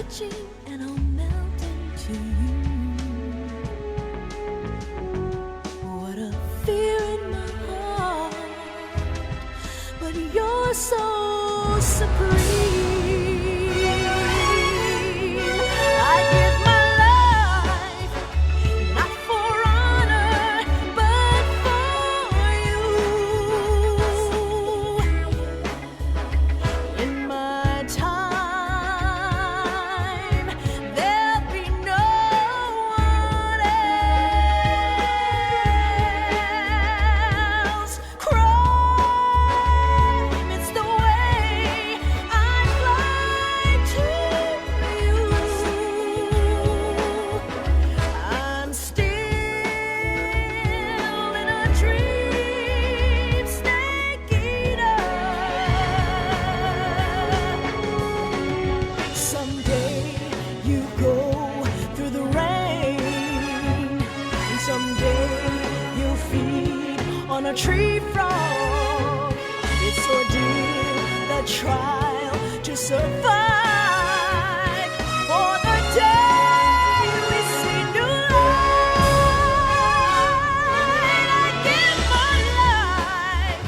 touching and I'll melt into you. What a fear in my heart, but you're so supreme. I give my life, not for honor, but for you. In my time, there'll be no one else. Crime, it's the way I fly to you. I'm still in a dream, snake eater. Someday you go through the rain, and someday you'll feed on a tree frog. It's ordeal, the trial to survive for the day we see new light. I give my life,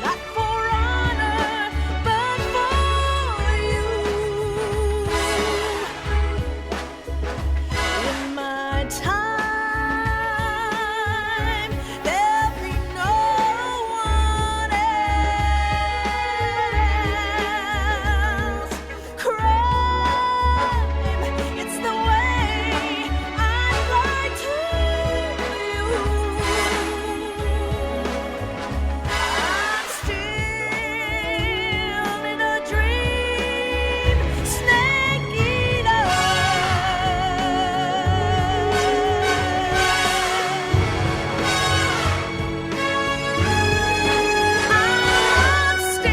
not for honor, but for you. In my time, there'll be no one else. Crime, it's the way I fly to you. I'm still in a dream, snake eater. I'm still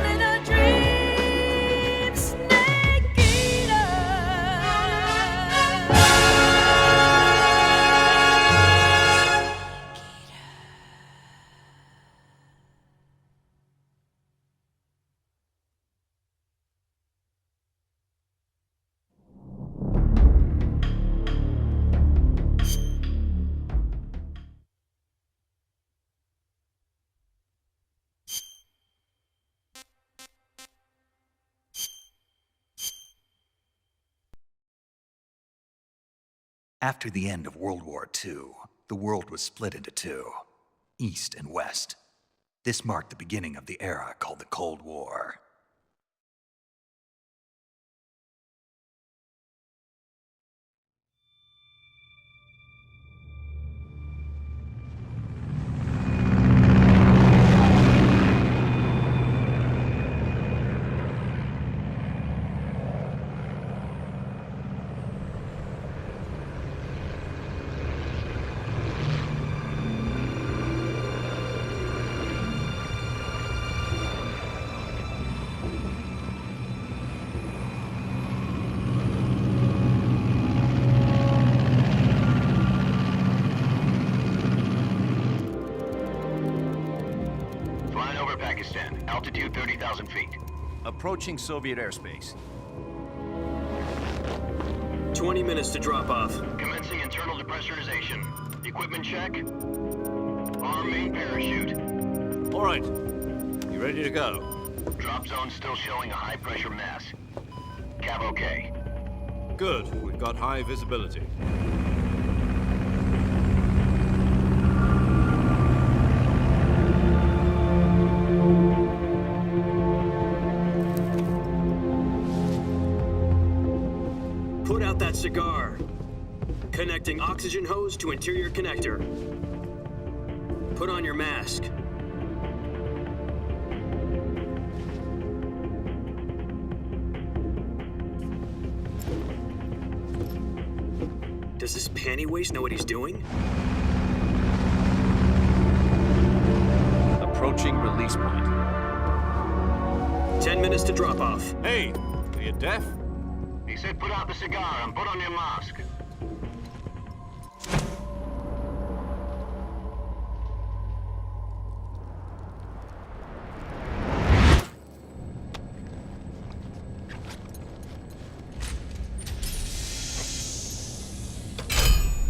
in a dream, snake eater. After the end of World War II, the world was split into two, East and West. This marked the beginning of the era called the Cold War. Flying over Pakistan, altitude 30,000 feet. Approaching Soviet airspace. 20 minutes to drop off. Commencing internal depressurization. Equipment check. Arm main parachute. All right. You ready to go? Drop zone still showing a high pressure mass. Cav okay. Good. We've got high visibility. Put out that cigar. Connecting oxygen hose to interior connector. Put on your mask. Does this panty waste know what he's doing? Approaching release point. 10 minutes to drop off. Hey, are you deaf? He said put out the cigar and put on your mask.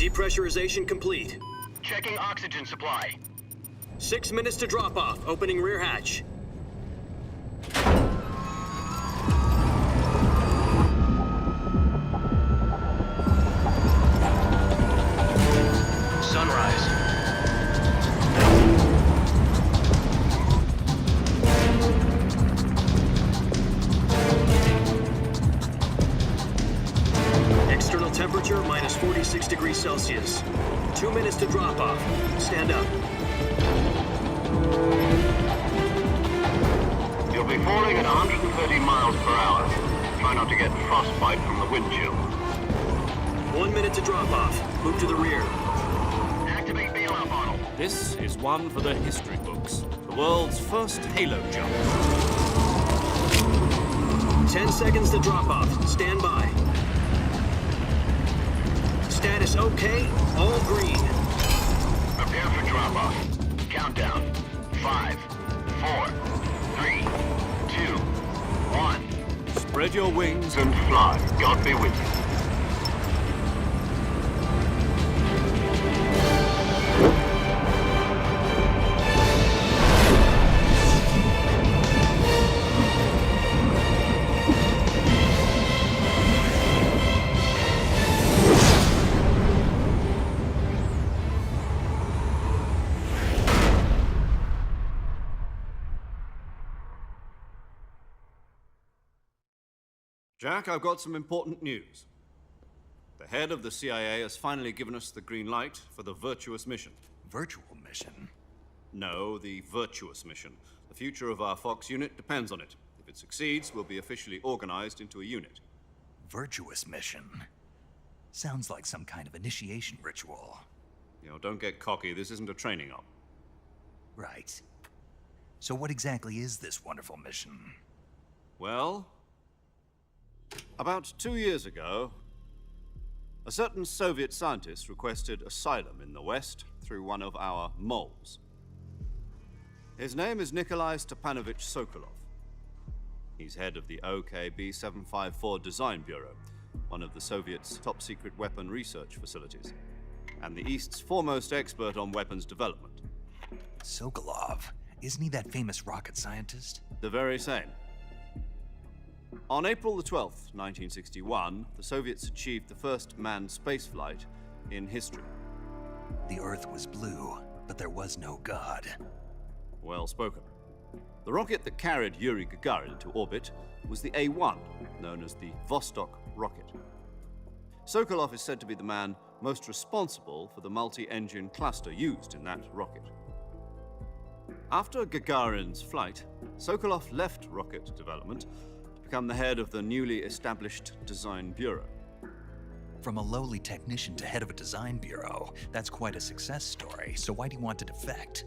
Depressurization complete. Checking oxygen supply. 6 minutes to drop off. Opening rear hatch. Sunrise. External temperature minus 46 degrees Celsius. 2 minutes to drop off. Stand up. You'll be falling at 130 miles per hour. Try not to get frostbite from the wind chill. 1 minute to drop off. Move to the rear. Activate bailout model. This is one for the history books. The world's first halo jump. 10 seconds to drop off. Stand by. Status okay. All green. Prepare for drop-off. Countdown. 5, 4, 3, 2, 1. Spread your wings And fly. God be with you. Jack, I've got some important news. The head of the CIA has finally given us the green light for the Virtuous mission. Virtual mission? No, the Virtuous mission. The future of our Fox unit depends on it. If it succeeds, we'll be officially organized into a unit. Virtuous mission? Sounds like some kind of initiation ritual. You know, don't get cocky. This isn't a training op. Right. So what exactly is this wonderful mission? Well, about 2 years ago, a certain Soviet scientist requested asylum in the West through one of our moles. His name is Nikolai Stepanovich Sokolov. He's head of the OKB-754 Design Bureau, one of the Soviets' top-secret weapon research facilities, and the East's foremost expert on weapons development. Sokolov? Isn't he that famous rocket scientist? The very same. On April the 12th, 1961, the Soviets achieved the first manned spaceflight in history. The Earth was blue, but there was no God. Well spoken. The rocket that carried Yuri Gagarin into orbit was the A-1, known as the Vostok rocket. Sokolov is said to be the man most responsible for the multi-engine cluster used in that rocket. After Gagarin's flight, Sokolov left rocket development to become the head of the newly established Design Bureau. From a lowly technician to head of a design bureau, that's quite a success story, so why do you want to defect?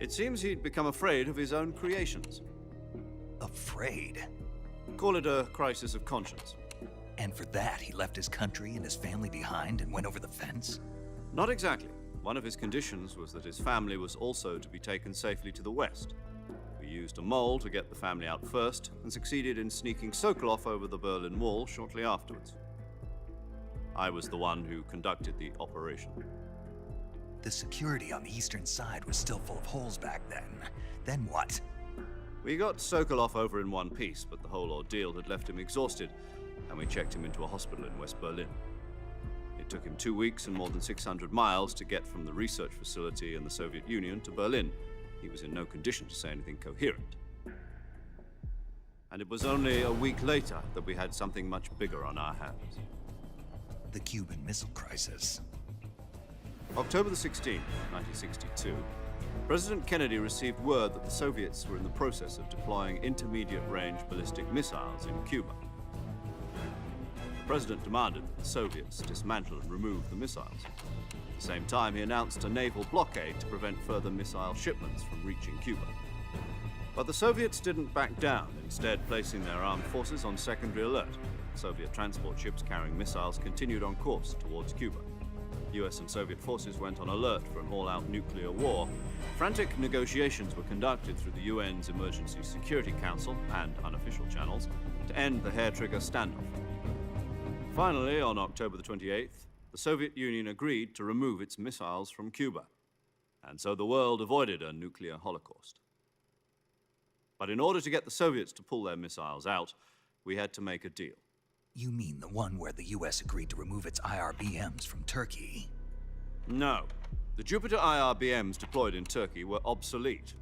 It seems he'd become afraid of his own creations. Afraid? Call it a crisis of conscience. And for that, he left his country and his family behind and went over the fence? Not exactly. One of his conditions was that his family was also to be taken safely to the West. We used a mole to get the family out first and succeeded in sneaking Sokolov over the Berlin Wall shortly afterwards. I was the one who conducted the operation. The security on the eastern side was still full of holes back then. Then what? We got Sokolov over in one piece, but the whole ordeal had left him exhausted, and we checked him into a hospital in West Berlin. It took him 2 weeks and more than 600 miles to get from the research facility in the Soviet Union to Berlin. He was in no condition to say anything coherent. And it was only a week later that we had something much bigger on our hands. The Cuban Missile Crisis. October the 16th, 1962, President Kennedy received word that the Soviets were in the process of deploying intermediate-range ballistic missiles in Cuba. The president demanded that the Soviets dismantle and remove the missiles. At the same time, he announced a naval blockade to prevent further missile shipments from reaching Cuba. But the Soviets didn't back down, instead placing their armed forces on secondary alert. Soviet transport ships carrying missiles continued on course towards Cuba. US and Soviet forces went on alert for an all-out nuclear war. Frantic negotiations were conducted through the UN's Emergency Security Council and unofficial channels to end the hair-trigger standoff. Finally, on October the 28th, the Soviet Union agreed to remove its missiles from Cuba, and so the world avoided a nuclear holocaust. But in order to get the Soviets to pull their missiles out, we had to make a deal. You mean the one where the US agreed to remove its IRBMs from Turkey? No. The Jupiter IRBMs deployed in Turkey were obsolete,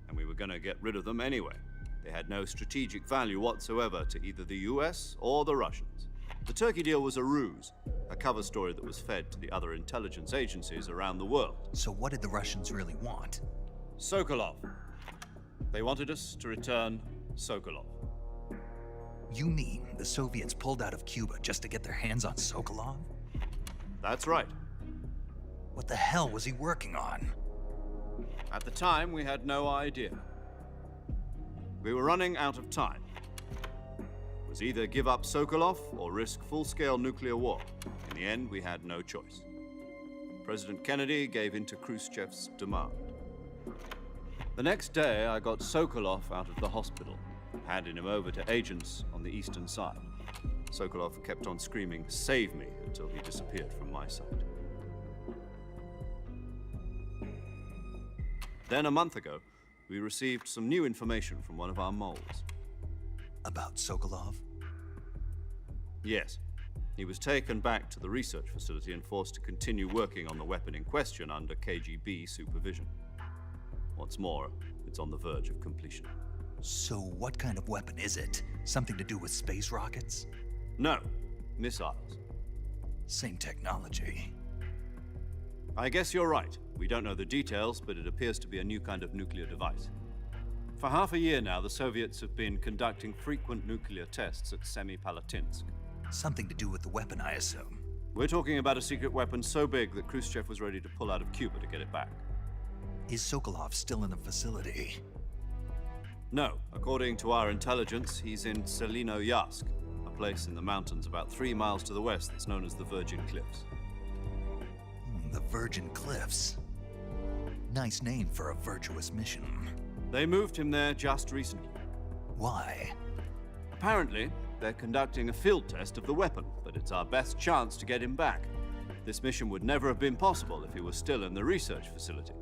and we were going to get rid of them anyway. They had no strategic value whatsoever to either the US or the Russians. The Turkey deal was a ruse, a cover story that was fed to the other intelligence agencies around the world. So what did the Russians really want? Sokolov. They wanted us to return Sokolov. You mean the Soviets pulled out of Cuba just to get their hands on Sokolov? That's right. What the hell was he working on? At the time, we had no idea. We were running out of time. It was either give up Sokolov or risk full-scale nuclear war. In the end, we had no choice. President Kennedy gave in to Khrushchev's demand. The next day, I got Sokolov out of the hospital, handing him over to agents on the eastern side. Sokolov kept on screaming, "Save me," until he disappeared from my sight. Then, a month ago, we received some new information from one of our moles. About Sokolov? Yes. He was taken back to the research facility and forced to continue working on the weapon in question under KGB supervision. What's more, it's on the verge of completion. So what kind of weapon is it? Something to do with space rockets? No, missiles. Same technology. I guess you're right. We don't know the details, but it appears to be a new kind of nuclear device. For half a year now, the Soviets have been conducting frequent nuclear tests at Semipalatinsk. Something to do with the weapon, I assume. We're talking about a secret weapon so big that Khrushchev was ready to pull out of Cuba to get it back. Is Sokolov still in the facility? No. According to our intelligence, he's in Selino-Yarsk, a place in the mountains about 3 miles to the west that's known as the Virgin Cliffs. The Virgin Cliffs. Nice name for a virtuous mission. They moved him there just recently. Why? Apparently, they're conducting a field test of the weapon, but it's our best chance to get him back. This mission would never have been possible if he was still in the research facility.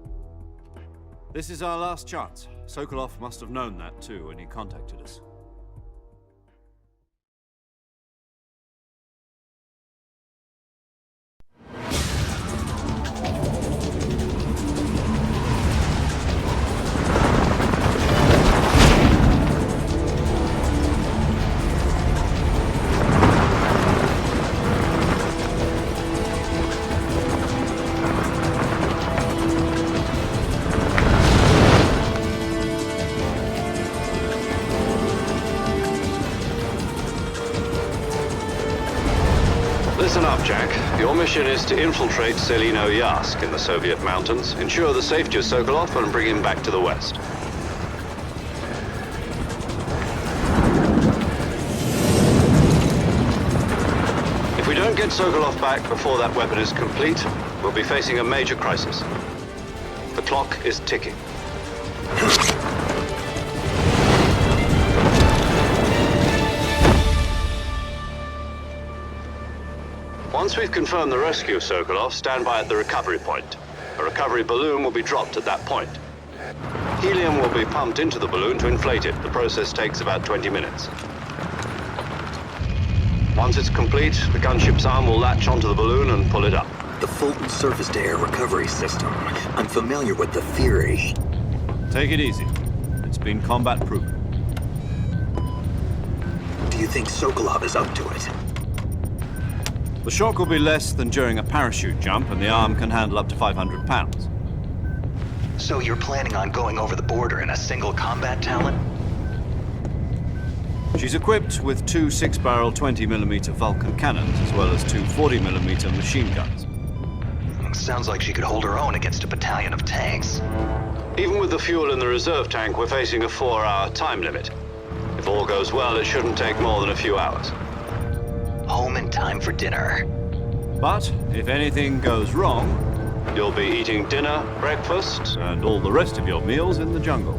This is our last chance. Sokolov must have known that too when he contacted us. Listen up, Jack. Your mission is to infiltrate Selino-Yarsk in the Soviet mountains, ensure the safety of Sokolov, and bring him back to the west. If we don't get Sokolov back before that weapon is complete, we'll be facing a major crisis. The clock is ticking. Once we've confirmed the rescue of Sokolov, stand by at the recovery point. A recovery balloon will be dropped at that point. Helium will be pumped into the balloon to inflate it. The process takes about 20 minutes. Once it's complete, the gunship's arm will latch onto the balloon and pull it up. The Fulton surface-to-air recovery system. I'm familiar with the theory. Take it easy. It's been combat-proven. Do you think Sokolov is up to it? The shock will be less than during a parachute jump, and the arm can handle up to 500 pounds. So you're planning on going over the border in a single combat talon? She's equipped with 2 6-barrel 20mm Vulcan cannons, as well as 2 40mm machine guns. Sounds like she could hold her own against a battalion of tanks. Even with the fuel in the reserve tank, we're facing a 4-hour time limit. If all goes well, it shouldn't take more than a few hours. Home in time for dinner. But if anything goes wrong, you'll be eating dinner, breakfast, and all the rest of your meals in the jungle.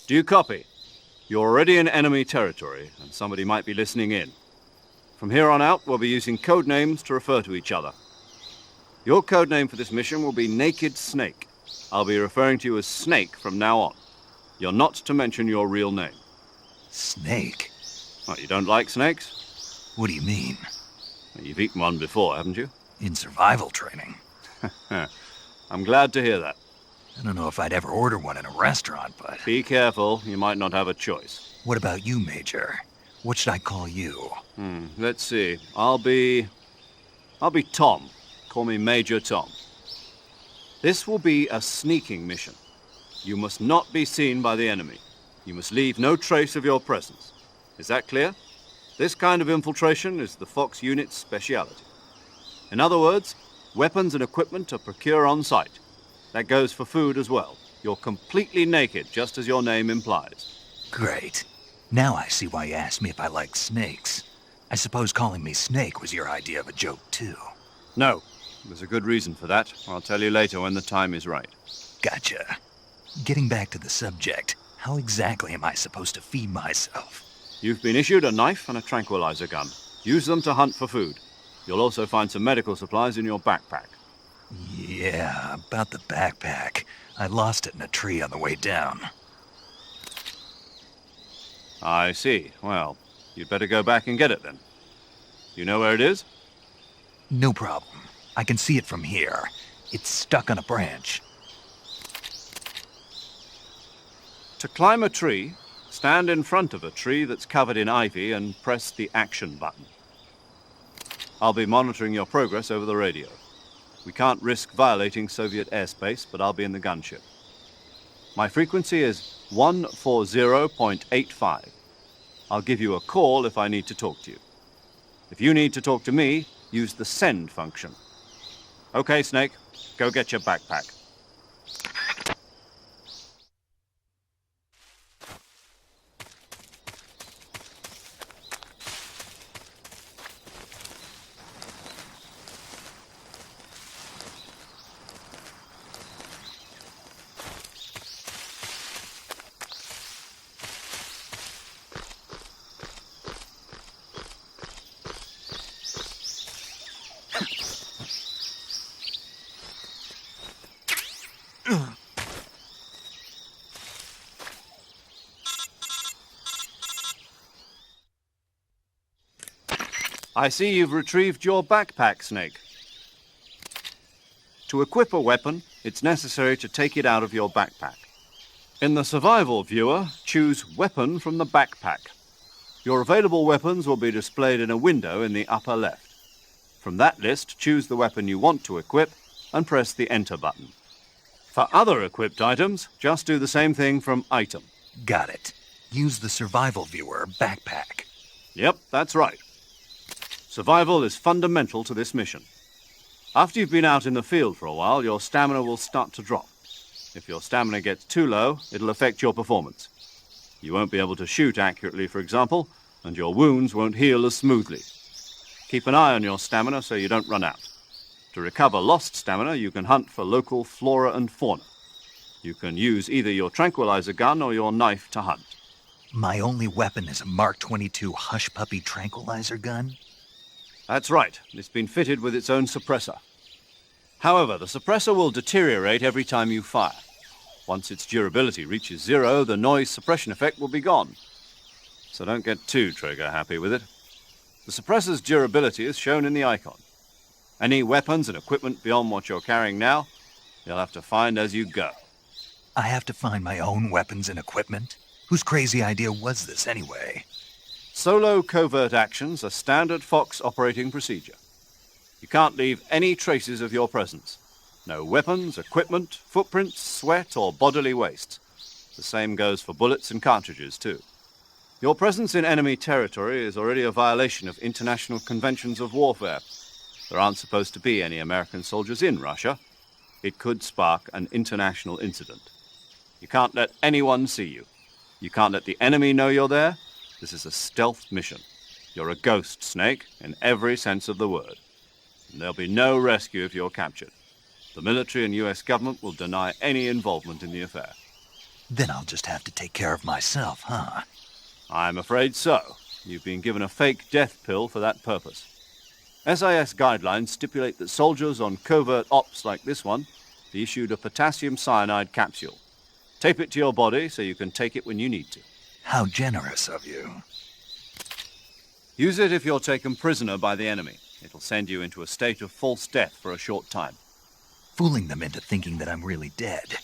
Do you copy? You're already in enemy territory, and somebody might be listening in. From here on out, we'll be using code names to refer to each other. Your code name for this mission will be Naked Snake. I'll be referring to you as Snake from now on. You're not to mention your real name. Snake? What, you don't like snakes? What do you mean? You've eaten one before, haven't you? In survival training. I'm glad to hear that. I don't know if I'd ever order one in a restaurant, but... Be careful, you might not have a choice. What about you, Major? What should I call you? Let's see. I'll be Tom. Call me Major Tom. This will be a sneaking mission. You must not be seen by the enemy. You must leave no trace of your presence. Is that clear? This kind of infiltration is the Fox unit's speciality. In other words, weapons and equipment are procured on site. That goes for food as well. You're completely naked, just as your name implies. Great. Now I see why you asked me if I like snakes. I suppose calling me Snake was your idea of a joke, too. No, there's a good reason for that. I'll tell you later when the time is right. Gotcha. Getting back to the subject, how exactly am I supposed to feed myself? You've been issued a knife and a tranquilizer gun. Use them to hunt for food. You'll also find some medical supplies in your backpack. Yeah, about the backpack. I lost it in a tree on the way down. I see. Well, you'd better go back and get it then. You know where it is? No problem. I can see it from here. It's stuck on a branch. To climb a tree, stand in front of a tree that's covered in ivy and press the action button. I'll be monitoring your progress over the radio. We can't risk violating Soviet airspace, but I'll be in the gunship. My frequency is 140.85. I'll give you a call if I need to talk to you. If you need to talk to me, use the send function. Okay, Snake, go get your backpack. I see you've retrieved your backpack, Snake. To equip a weapon, it's necessary to take it out of your backpack. In the survival viewer, choose Weapon from the backpack. Your available weapons will be displayed in a window in the upper left. From that list, choose the weapon you want to equip and press the Enter button. For other equipped items, just do the same thing from Item. Got it. Use the survival viewer backpack. Yep, that's right. Survival is fundamental to this mission. After you've been out in the field for a while, your stamina will start to drop. If your stamina gets too low, it'll affect your performance. You won't be able to shoot accurately, for example, and your wounds won't heal as smoothly. Keep an eye on your stamina so you don't run out. To recover lost stamina, you can hunt for local flora and fauna. You can use either your tranquilizer gun or your knife to hunt. My only weapon is a Mark 22 Hush Puppy tranquilizer gun? That's right. It's been fitted with its own suppressor. However, the suppressor will deteriorate every time you fire. Once its durability reaches 0, the noise suppression effect will be gone. So don't get too trigger-happy with it. The suppressor's durability is shown in the icon. Any weapons and equipment beyond what you're carrying now, you'll have to find as you go. I have to find my own weapons and equipment? Whose crazy idea was this, anyway? Solo covert actions are standard Fox operating procedure. You can't leave any traces of your presence. No weapons, equipment, footprints, sweat, or bodily waste. The same goes for bullets and cartridges, too. Your presence in enemy territory is already a violation of international conventions of warfare. There aren't supposed to be any American soldiers in Russia. It could spark an international incident. You can't let anyone see you. You can't let the enemy know you're there. This is a stealth mission. You're a ghost, Snake, in every sense of the word. And there'll be no rescue if you're captured. The military and US government will deny any involvement in the affair. Then I'll just have to take care of myself, huh? I'm afraid so. You've been given a fake death pill for that purpose. SAS guidelines stipulate that soldiers on covert ops like this one be issued a potassium cyanide capsule. Tape it to your body so you can take it when you need to. How generous of you. Use it if you're taken prisoner by the enemy. It'll send you into a state of false death for a short time. Fooling them into thinking that I'm really dead.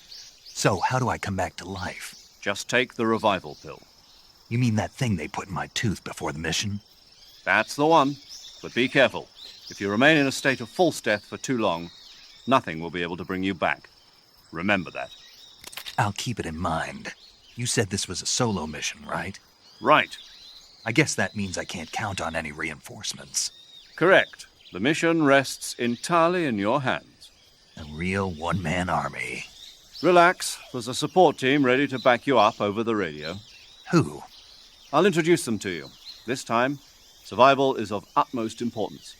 So, how do I come back to life? Just take the revival pill. You mean that thing they put in my tooth before the mission? That's the one. But be careful. If you remain in a state of false death for too long, nothing will be able to bring you back. Remember that. I'll keep it in mind. You said this was a solo mission, right? Right. I guess that means I can't count on any reinforcements. Correct. The mission rests entirely in your hands. A real one-man army. Relax. There's a support team ready to back you up over the radio. Who? I'll introduce them to you. This time, survival is of utmost importance.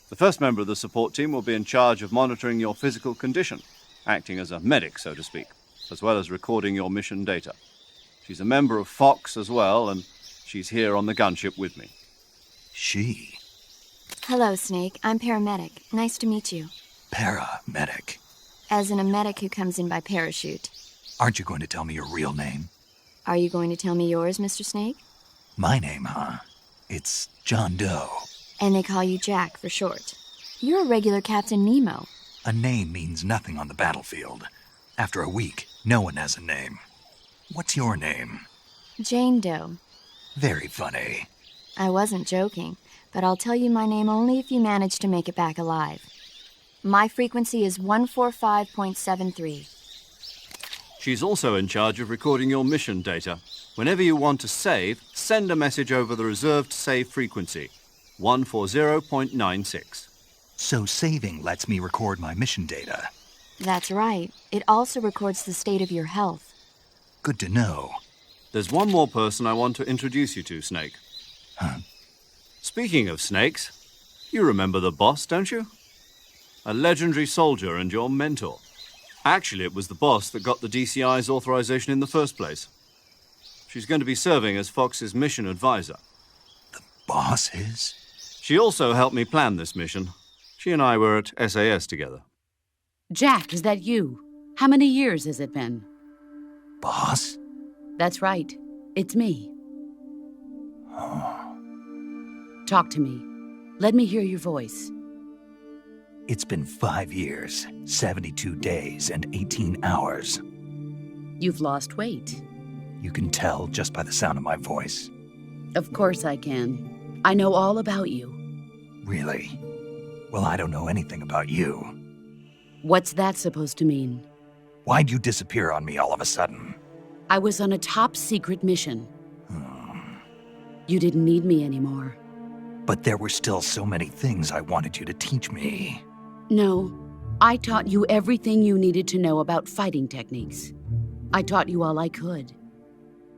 The first member of the support team will be in charge of monitoring your physical condition, acting as a medic, so to speak, as well as recording your mission data. She's a member of Fox as well, and she's here on the gunship with me. She? Hello, Snake. I'm paramedic. Nice to meet you. Paramedic. As in a medic who comes in by parachute. Aren't you going to tell me your real name? Are you going to tell me yours, Mr. Snake? My name, huh? It's John Doe. And they call you Jack for short. You're a regular Captain Nemo. A name means nothing on the battlefield. After a week, no one has a name. What's your name? Jane Doe. Very funny. I wasn't joking, but I'll tell you my name only if you manage to make it back alive. My frequency is 145.73. She's also in charge of recording your mission data. Whenever you want to save, send a message over the reserved save frequency, 140.96. So saving lets me record my mission data. That's right. It also records the state of your health. Good to know. There's one more person I want to introduce you to, Snake. Huh? Speaking of snakes, you remember the boss, don't you? A legendary soldier and your mentor. Actually, it was the boss that got the DCI's authorization in the first place. She's going to be serving as Fox's mission advisor. The boss is? She also helped me plan this mission. She and I were at SAS together. Jack, is that you? How many years has it been? Boss? That's right. It's me. Talk to me. Let me hear your voice. It's been 5 years, 72 days, and 18 hours. You've lost weight. You can tell just by the sound of my voice. Of course I can. I know all about you. Really? Well, I don't know anything about you. What's that supposed to mean? Why'd you disappear on me all of a sudden? I was on a top-secret mission. You didn't need me anymore. But there were still so many things I wanted you to teach me. No, I taught you everything you needed to know about fighting techniques. I taught you all I could.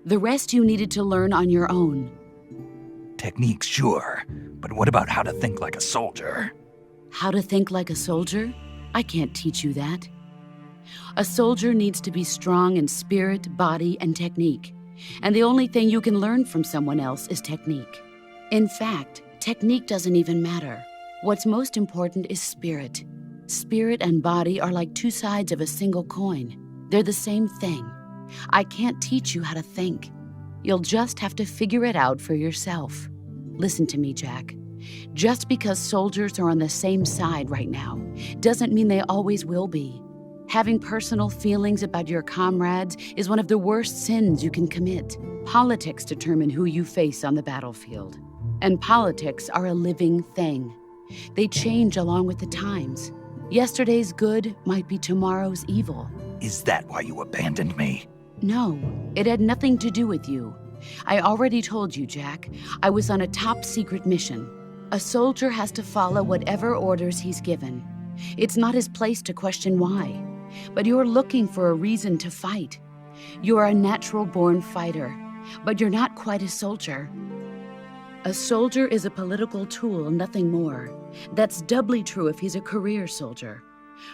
The rest you needed to learn on your own. Techniques, sure. But what about how to think like a soldier? How to think like a soldier? I can't teach you that. A soldier needs to be strong in spirit, body, and technique. And the only thing you can learn from someone else is technique. In fact, technique doesn't even matter. What's most important is spirit. Spirit and body are like two sides of a single coin. They're the same thing. I can't teach you how to think. You'll just have to figure it out for yourself. Listen to me, Jack. Just because soldiers are on the same side right now doesn't mean they always will be. Having personal feelings about your comrades is one of the worst sins you can commit. Politics determine who you face on the battlefield. And politics are a living thing. They change along with the times. Yesterday's good might be tomorrow's evil. Is that why you abandoned me? No, it had nothing to do with you. I already told you, Jack. I was on a top-secret mission. A soldier has to follow whatever orders he's given. It's not his place to question why. But you're looking for a reason to fight. You're a natural-born fighter, but you're not quite a soldier. A soldier is a political tool, nothing more. That's doubly true if he's a career soldier.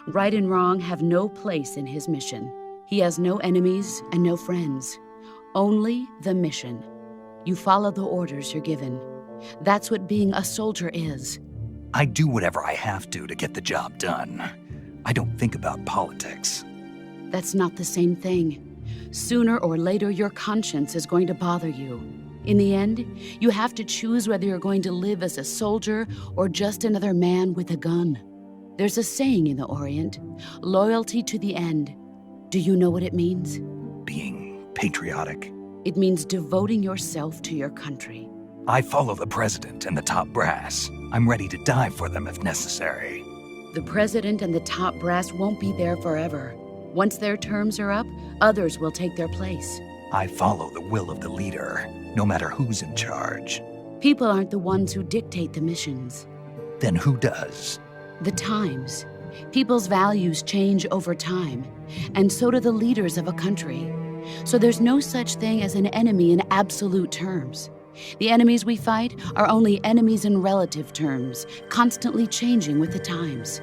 Right and wrong have no place in his mission. He has no enemies and no friends. Only the mission. You follow the orders you're given. That's what being a soldier is. I do whatever I have to get the job done. I don't think about politics. That's not the same thing. Sooner or later, your conscience is going to bother you. In the end, you have to choose whether you're going to live as a soldier or just another man with a gun. There's a saying in the Orient, loyalty to the end. Do you know what it means? Being patriotic. It means devoting yourself to your country. I follow the president and the top brass. I'm ready to die for them if necessary. The president and the top brass won't be there forever. Once their terms are up, others will take their place. I follow the will of the leader, no matter who's in charge. People aren't the ones who dictate the missions. Then who does? The times. People's values change over time, and so do the leaders of a country. So there's no such thing as an enemy in absolute terms. The enemies we fight are only enemies in relative terms, constantly changing with the times.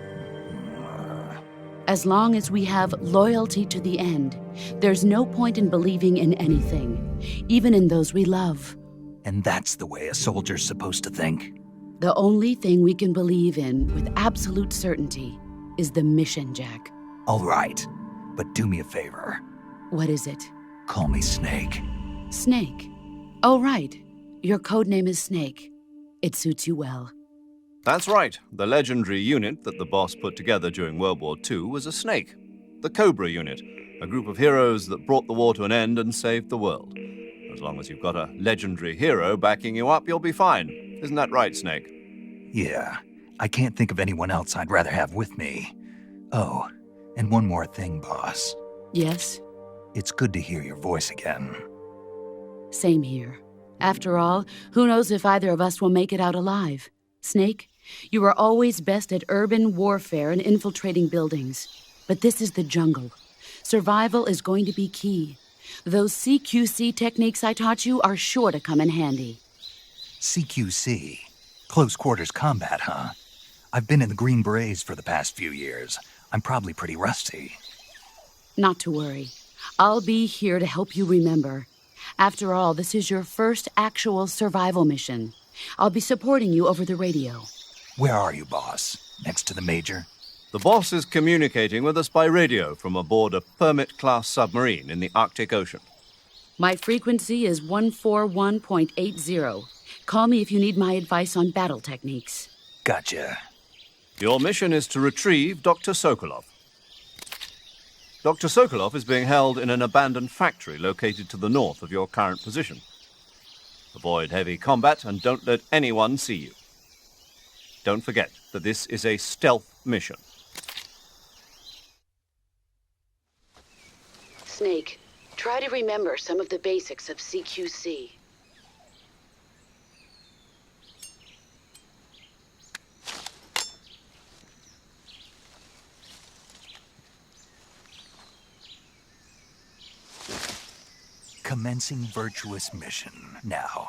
As long as we have loyalty to the end, there's no point in believing in anything, even in those we love. And that's the way a soldier's supposed to think? The only thing we can believe in with absolute certainty is the mission, Jack. All right, but do me a favor. What is it? Call me Snake. Snake. Oh, right. Your codename is Snake. It suits you well. That's right. The legendary unit that the boss put together during World War II was a snake. The Cobra unit, a group of heroes that brought the war to an end and saved the world. As long as you've got a legendary hero backing you up, you'll be fine. Isn't that right, Snake? Yeah, I can't think of anyone else I'd rather have with me. Oh, and one more thing, boss. Yes? It's good to hear your voice again. Same here. After all, who knows if either of us will make it out alive? Snake, you are always best at urban warfare and infiltrating buildings. But this is the jungle. Survival is going to be key. Those CQC techniques I taught you are sure to come in handy. CQC? Close quarters combat, huh? I've been in the Green Berets for the past few years. I'm probably pretty rusty. Not to worry. I'll be here to help you remember. After all, this is your first actual survival mission. I'll be supporting you over the radio. Where are you, boss? Next to the Major? The boss is communicating with us by radio from aboard a Permit-class submarine in the Arctic Ocean. My frequency is 141.80. Call me if you need my advice on battle techniques. Gotcha. Your mission is to retrieve Dr. Sokolov. Dr. Sokolov is being held in an abandoned factory located to the north of your current position. Avoid heavy combat and don't let anyone see you. Don't forget that this is a stealth mission. Snake, try to remember some of the basics of CQC. Commencing virtuous mission now.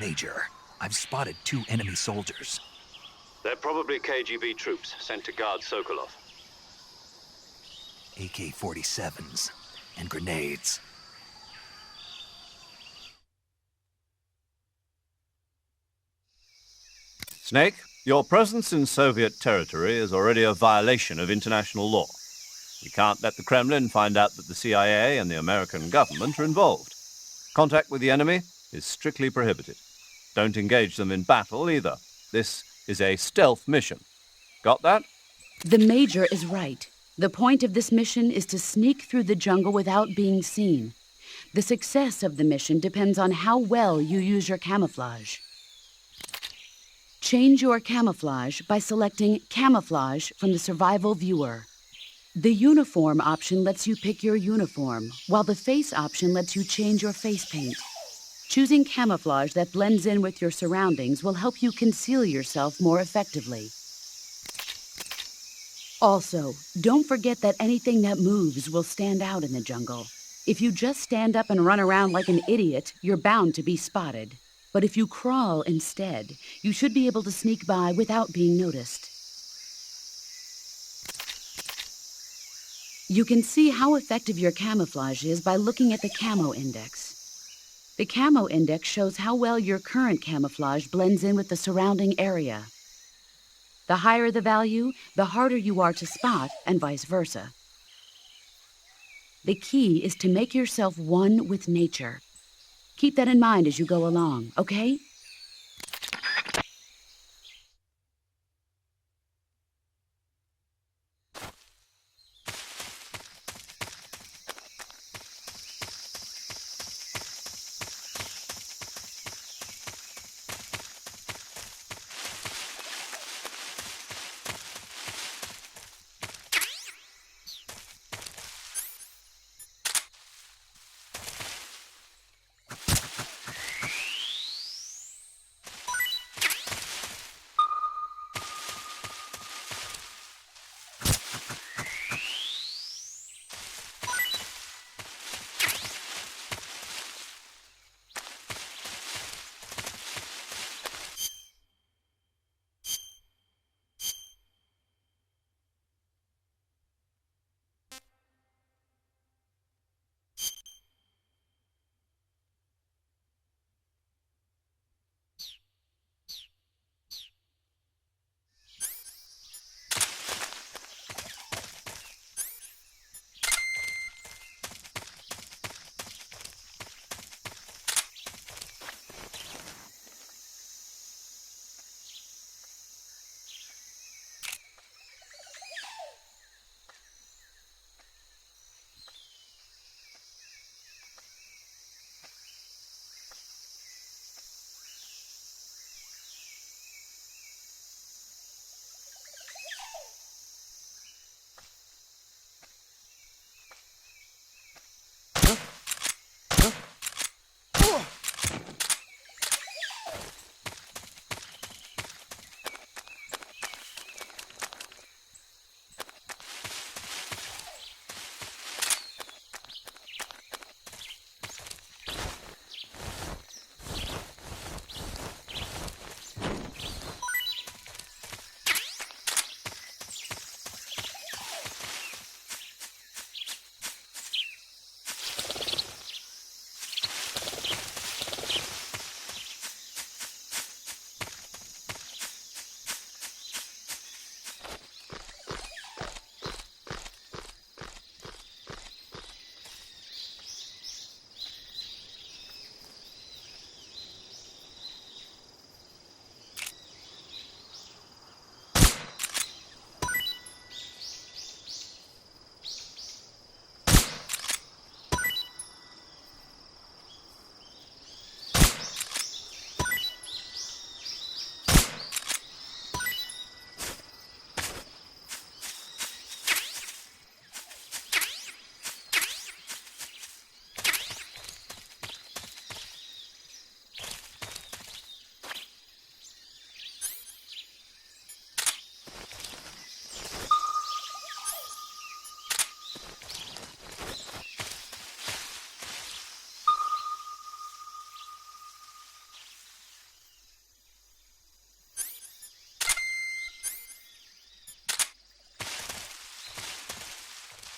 Major, I've spotted 2 enemy soldiers. They're probably KGB troops sent to guard Sokolov. AK-47s and grenades. Snake, your presence in Soviet territory is already a violation of international law. We can't let the Kremlin find out that the CIA and the American government are involved. Contact with the enemy is strictly prohibited. Don't engage them in battle either. This is a stealth mission. Got that? The Major is right. The point of this mission is to sneak through the jungle without being seen. The success of the mission depends on how well you use your camouflage. Change your camouflage by selecting Camouflage from the Survival Viewer. The Uniform option lets you pick your uniform, while the Face option lets you change your face paint. Choosing camouflage that blends in with your surroundings will help you conceal yourself more effectively. Also, don't forget that anything that moves will stand out in the jungle. If you just stand up and run around like an idiot, you're bound to be spotted. But if you crawl instead, you should be able to sneak by without being noticed. You can see how effective your camouflage is by looking at the Camo Index. The Camo Index shows how well your current camouflage blends in with the surrounding area. The higher the value, the harder you are to spot, and vice versa. The key is to make yourself one with nature. Keep that in mind as you go along, okay?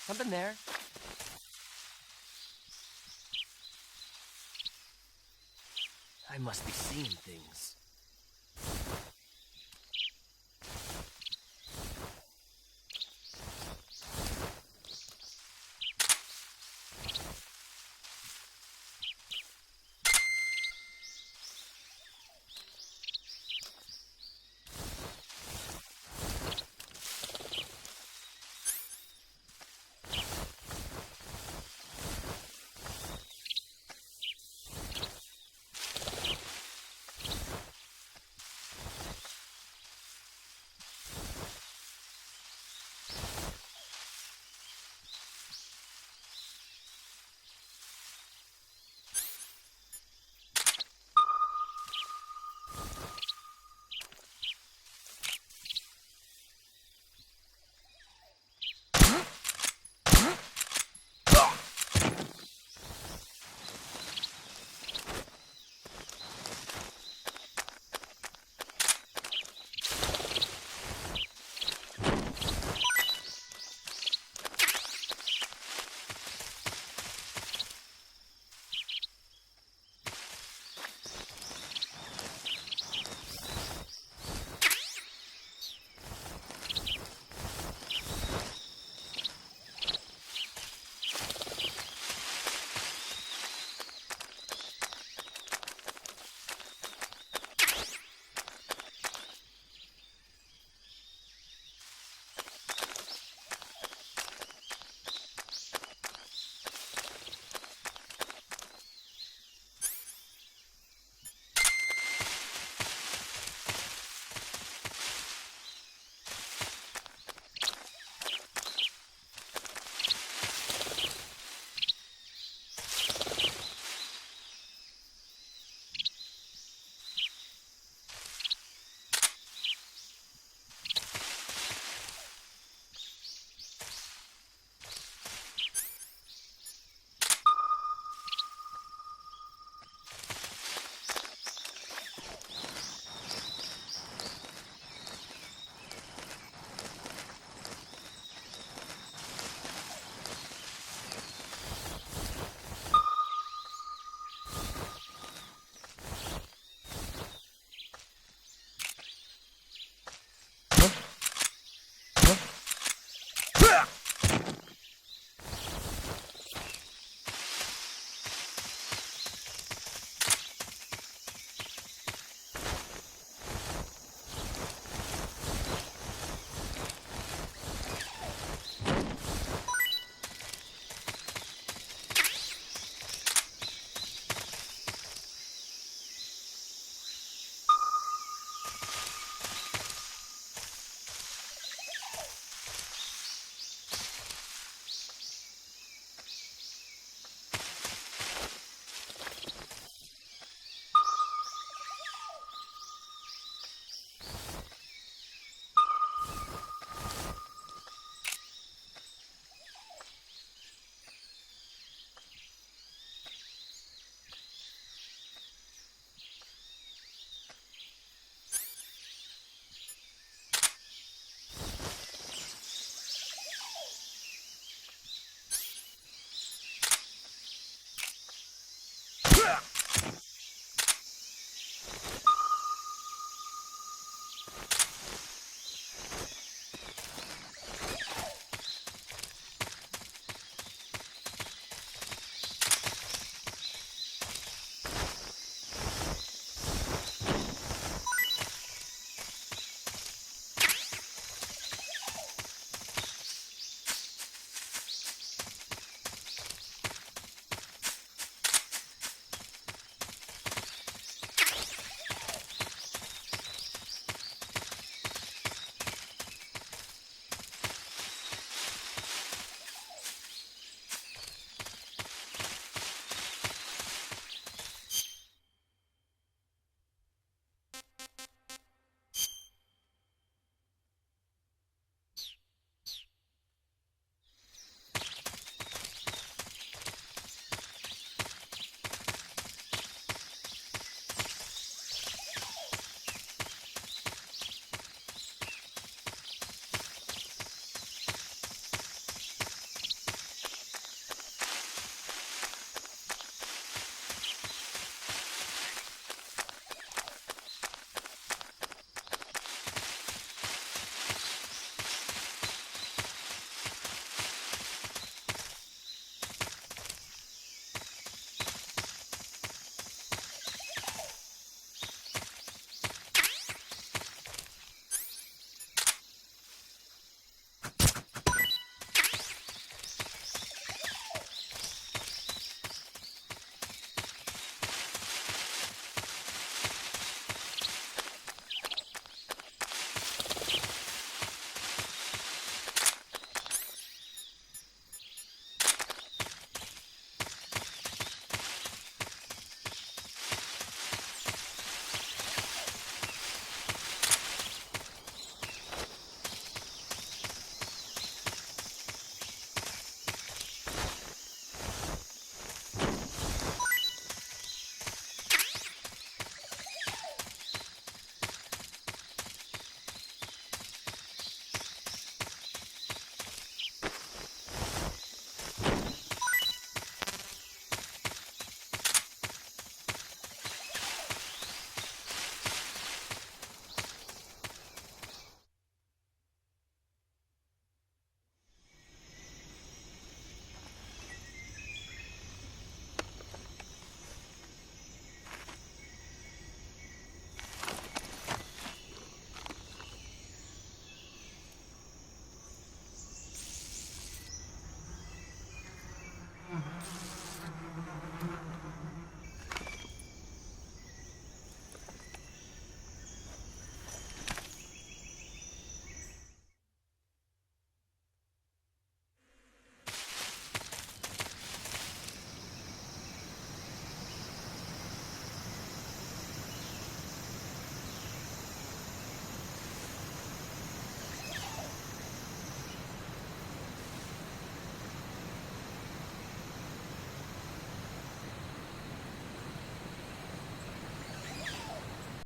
Something there? I must be seeing things. Huh?